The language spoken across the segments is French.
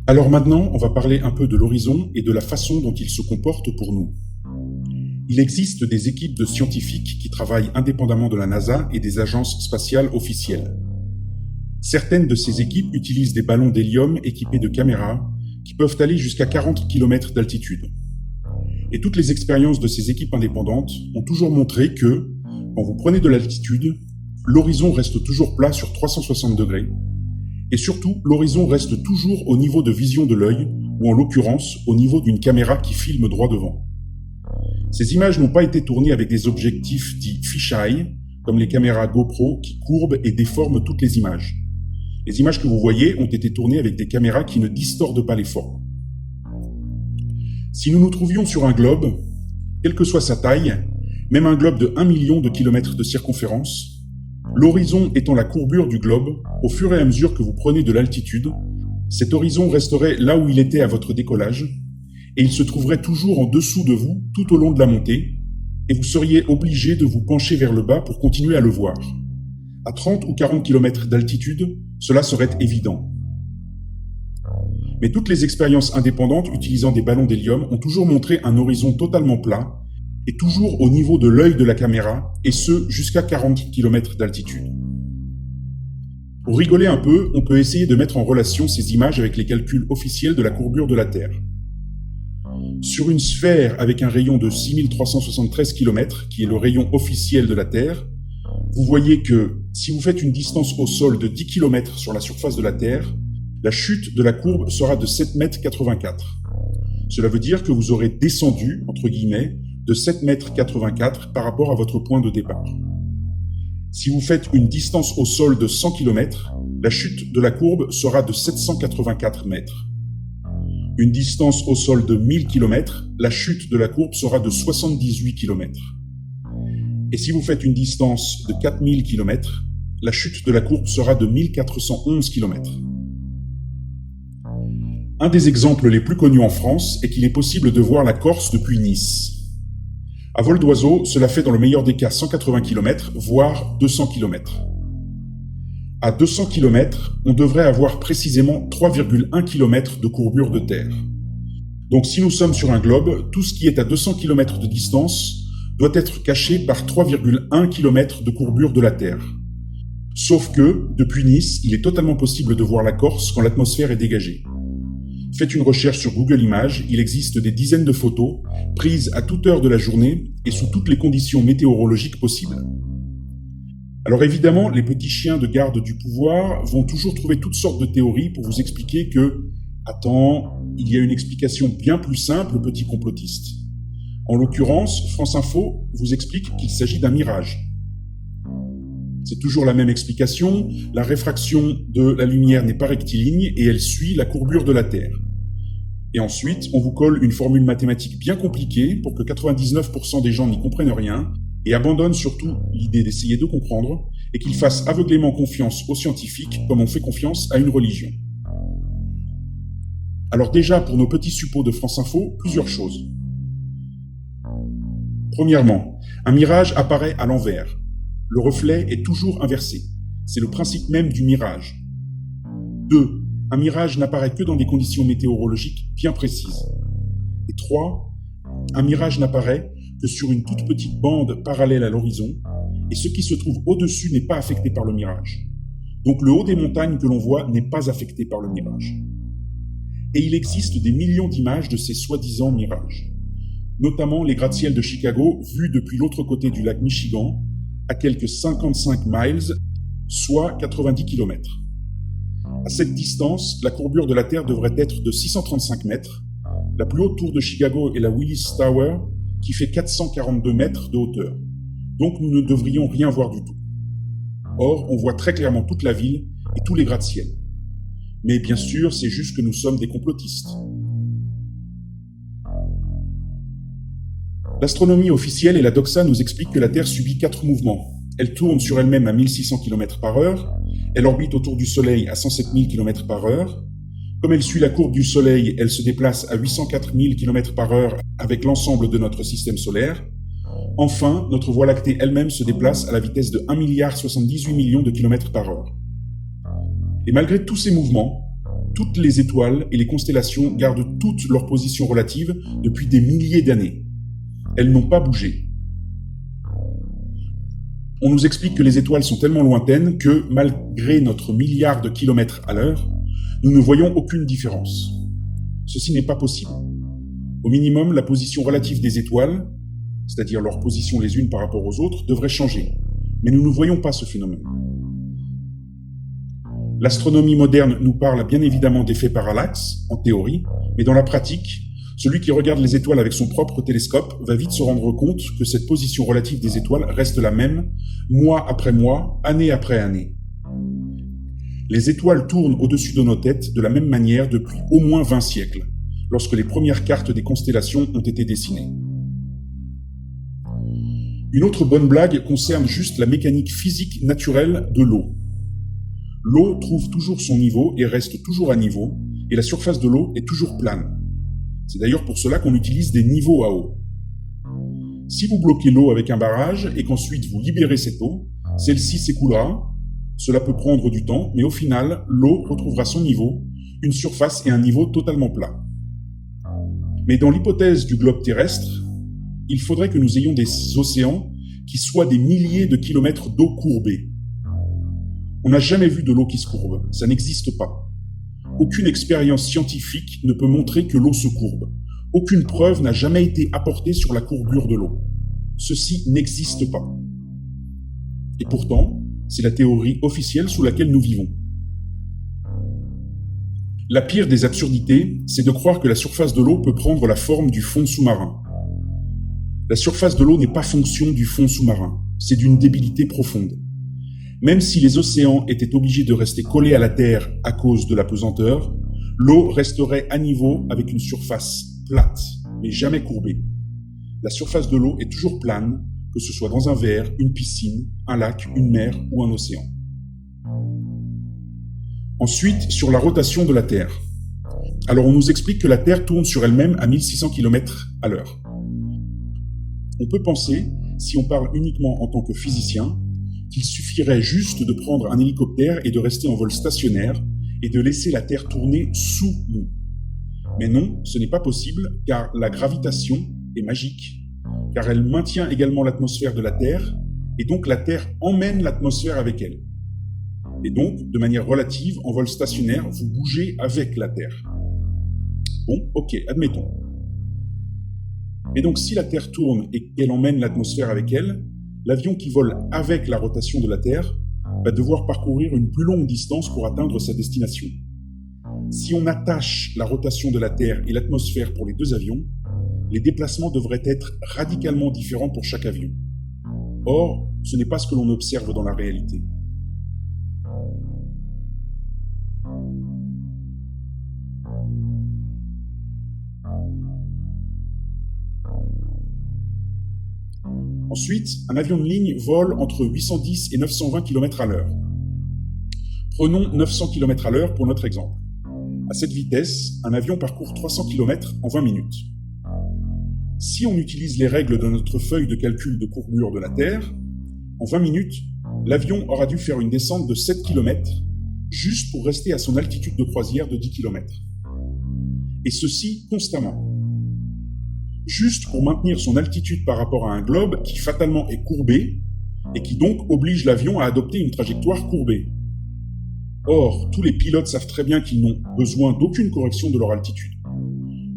Alors maintenant, on va parler un peu de l'horizon et de la façon dont il se comporte pour nous. Il existe des équipes de scientifiques qui travaillent indépendamment de la NASA et des agences spatiales officielles. Certaines de ces équipes utilisent des ballons d'hélium équipés de caméras qui peuvent aller jusqu'à 40 km d'altitude. Et toutes les expériences de ces équipes indépendantes ont toujours montré que, quand vous prenez de l'altitude, l'horizon reste toujours plat sur 360 degrés. Et surtout, l'horizon reste toujours au niveau de vision de l'œil, ou en l'occurrence, au niveau d'une caméra qui filme droit devant. Ces images n'ont pas été tournées avec des objectifs dits fisheye, comme les caméras GoPro qui courbent et déforment toutes les images. Les images que vous voyez ont été tournées avec des caméras qui ne distordent pas les formes. Si nous nous trouvions sur un globe, quelle que soit sa taille, même un globe de 1 million de kilomètres de circonférence, l'horizon étant la courbure du globe, au fur et à mesure que vous prenez de l'altitude, cet horizon resterait là où il était à votre décollage, et il se trouverait toujours en dessous de vous tout au long de la montée, et vous seriez obligé de vous pencher vers le bas pour continuer à le voir. À 30 ou 40 km d'altitude, cela serait évident. Mais toutes les expériences indépendantes utilisant des ballons d'hélium ont toujours montré un horizon totalement plat, et toujours au niveau de l'œil de la caméra, et ce jusqu'à 40 km d'altitude. Pour rigoler un peu, on peut essayer de mettre en relation ces images avec les calculs officiels de la courbure de la Terre. Sur une sphère avec un rayon de 6373 km, qui est le rayon officiel de la Terre, vous voyez que si vous faites une distance au sol de 10 km sur la surface de la Terre, la chute de la courbe sera de 7,84 m. Cela veut dire que vous aurez descendu, entre guillemets, de 7,84 m par rapport à votre point de départ. Si vous faites une distance au sol de 100 km, la chute de la courbe sera de 784 mètres. Une distance au sol de 1000 km, la chute de la courbe sera de 78 km. Et si vous faites une distance de 4000 km, la chute de la courbe sera de 1411 km. Un des exemples les plus connus en France est qu'il est possible de voir la Corse depuis Nice. À vol d'oiseau, cela fait dans le meilleur des cas 180 km, voire 200 km. À 200 km, on devrait avoir précisément 3,1 km de courbure de terre. Donc si nous sommes sur un globe, tout ce qui est à 200 km de distance doit être caché par 3,1 km de courbure de la Terre. Sauf que, depuis Nice, il est totalement possible de voir la Corse quand l'atmosphère est dégagée. Faites une recherche sur Google Images, il existe des dizaines de photos, prises à toute heure de la journée et sous toutes les conditions météorologiques possibles. Alors évidemment, les petits chiens de garde du pouvoir vont toujours trouver toutes sortes de théories pour vous expliquer que, attends, il y a une explication bien plus simple, petit complotiste. En l'occurrence, France Info vous explique qu'il s'agit d'un mirage. C'est toujours la même explication, la réfraction de la lumière n'est pas rectiligne et elle suit la courbure de la Terre. Et ensuite, on vous colle une formule mathématique bien compliquée pour que 99% des gens n'y comprennent rien et abandonnent surtout l'idée d'essayer de comprendre et qu'ils fassent aveuglément confiance aux scientifiques comme on fait confiance à une religion. Alors déjà, pour nos petits suppôts de France Info, plusieurs choses. Premièrement, un mirage apparaît à l'envers. Le reflet est toujours inversé. C'est le principe même du mirage. 2. Un mirage n'apparaît que dans des conditions météorologiques bien précises. Et 3. Un mirage n'apparaît que sur une toute petite bande parallèle à l'horizon, et ce qui se trouve au-dessus n'est pas affecté par le mirage. Donc le haut des montagnes que l'on voit n'est pas affecté par le mirage. Et il existe des millions d'images de ces soi-disant mirages, notamment les gratte-ciels de Chicago vus depuis l'autre côté du lac Michigan, à quelques 55 miles, soit 90 km. À cette distance, la courbure de la Terre devrait être de 635 mètres. La plus haute tour de Chicago est la Willis Tower, qui fait 442 mètres de hauteur. Donc nous ne devrions rien voir du tout. Or, on voit très clairement toute la ville et tous les gratte-ciels. Mais bien sûr, c'est juste que nous sommes des complotistes. L'astronomie officielle et la doxa nous expliquent que la Terre subit 4 mouvements. Elle tourne sur elle-même à 1600 km/h, elle orbite autour du Soleil à 107 000 km/h. Comme elle suit la courbe du Soleil, elle se déplace à 804 000 km/h avec l'ensemble de notre système solaire. Enfin, notre Voie lactée elle-même se déplace à la vitesse de 1,78 milliard de km/h. Et malgré tous ces mouvements, Toutes les étoiles et les constellations gardent toutes leur position relative depuis des milliers d'années. Elles n'ont pas bougé. On nous explique que les étoiles sont tellement lointaines que, malgré notre milliard de kilomètres à l'heure, nous ne voyons aucune différence. Ceci n'est pas possible. Au minimum, la position relative des étoiles, c'est-à-dire leur position les unes par rapport aux autres, devrait changer. Mais nous ne voyons pas ce phénomène. L'astronomie moderne nous parle bien évidemment d'effets parallaxes, en théorie, mais dans la pratique, celui qui regarde les étoiles avec son propre télescope va vite se rendre compte que cette position relative des étoiles reste la même, mois après mois, année après année. Les étoiles tournent au-dessus de nos têtes de la même manière depuis au moins 20 siècles, lorsque les premières cartes des constellations ont été dessinées. Une autre bonne blague concerne juste la mécanique physique naturelle de l'eau. L'eau trouve toujours son niveau et reste toujours à niveau, et la surface de l'eau est toujours plane. C'est d'ailleurs pour cela qu'on utilise des niveaux à eau. Si vous bloquez l'eau avec un barrage et qu'ensuite vous libérez cette eau, celle-ci s'écoulera. Cela peut prendre du temps, mais au final, l'eau retrouvera son niveau, une surface et un niveau totalement plat. Mais dans l'hypothèse du globe terrestre, il faudrait que nous ayons des océans qui soient des milliers de kilomètres d'eau courbée. On n'a jamais vu de l'eau qui se courbe, ça n'existe pas. Aucune expérience scientifique ne peut montrer que l'eau se courbe. Aucune preuve n'a jamais été apportée sur la courbure de l'eau. Ceci n'existe pas. Et pourtant, c'est la théorie officielle sous laquelle nous vivons. La pire des absurdités, c'est de croire que la surface de l'eau peut prendre la forme du fond sous-marin. La surface de l'eau n'est pas fonction du fond sous-marin, c'est d'une débilité profonde. Même si les océans étaient obligés de rester collés à la Terre à cause de la pesanteur, l'eau resterait à niveau avec une surface plate, mais jamais courbée. La surface de l'eau est toujours plane, que ce soit dans un verre, une piscine, un lac, une mer ou un océan. Ensuite, sur la rotation de la Terre. Alors on nous explique que la Terre tourne sur elle-même à 1600 km à l'heure. On peut penser, si on parle uniquement en tant que physicien, qu'il suffirait juste de prendre un hélicoptère et de rester en vol stationnaire et de laisser la Terre tourner sous nous. Mais non, ce n'est pas possible car la gravitation est magique, car elle maintient également l'atmosphère de la Terre et donc la Terre emmène l'atmosphère avec elle. Et donc, de manière relative, en vol stationnaire, vous bougez avec la Terre. Bon, ok, admettons. Et donc si la Terre tourne et qu'elle emmène l'atmosphère avec elle, l'avion qui vole avec la rotation de la Terre va devoir parcourir une plus longue distance pour atteindre sa destination. Si on attache la rotation de la Terre et l'atmosphère pour les deux avions, les déplacements devraient être radicalement différents pour chaque avion. Or, ce n'est pas ce que l'on observe dans la réalité. Ensuite, un avion de ligne vole entre 810 et 920 km à l'heure. Prenons 900 km à l'heure pour notre exemple. À cette vitesse, un avion parcourt 300 km en 20 minutes. Si on utilise les règles de notre feuille de calcul de courbure de la Terre, en 20 minutes, l'avion aura dû faire une descente de 7 km juste pour rester à son altitude de croisière de 10 km. Et ceci constamment. Juste pour maintenir son altitude par rapport à un globe qui fatalement est courbé et qui donc oblige l'avion à adopter une trajectoire courbée. Or, tous les pilotes savent très bien qu'ils n'ont besoin d'aucune correction de leur altitude.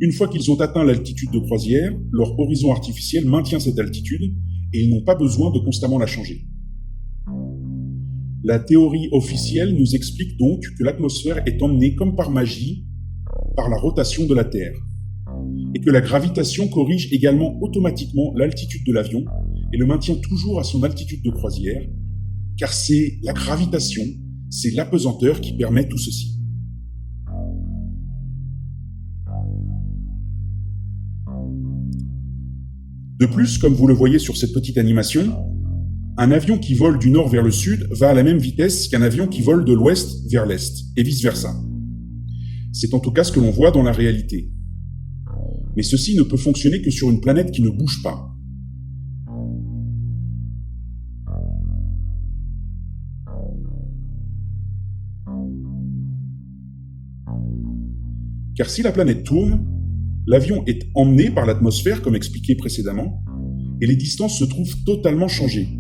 Une fois qu'ils ont atteint l'altitude de croisière, leur horizon artificiel maintient cette altitude et ils n'ont pas besoin de constamment la changer. La théorie officielle nous explique donc que l'atmosphère est emmenée comme par magie par la rotation de la Terre et que la gravitation corrige également automatiquement l'altitude de l'avion et le maintient toujours à son altitude de croisière, car c'est la gravitation, c'est l'apesanteur qui permet tout ceci. De plus, comme vous le voyez sur cette petite animation, un avion qui vole du nord vers le sud va à la même vitesse qu'un avion qui vole de l'ouest vers l'est, et vice-versa. C'est en tout cas ce que l'on voit dans la réalité. Mais ceci ne peut fonctionner que sur une planète qui ne bouge pas. Car si la planète tourne, l'avion est emmené par l'atmosphère comme expliqué précédemment, et les distances se trouvent totalement changées.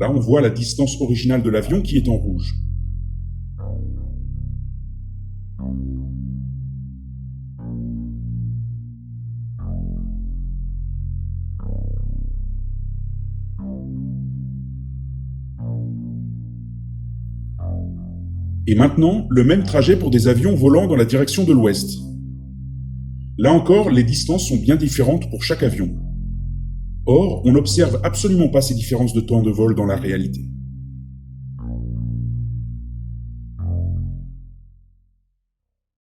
Là, on voit la distance originale de l'avion qui est en rouge. Et maintenant, le même trajet pour des avions volant dans la direction de l'ouest. Là encore, les distances sont bien différentes pour chaque avion. Or, on n'observe absolument pas ces différences de temps de vol dans la réalité.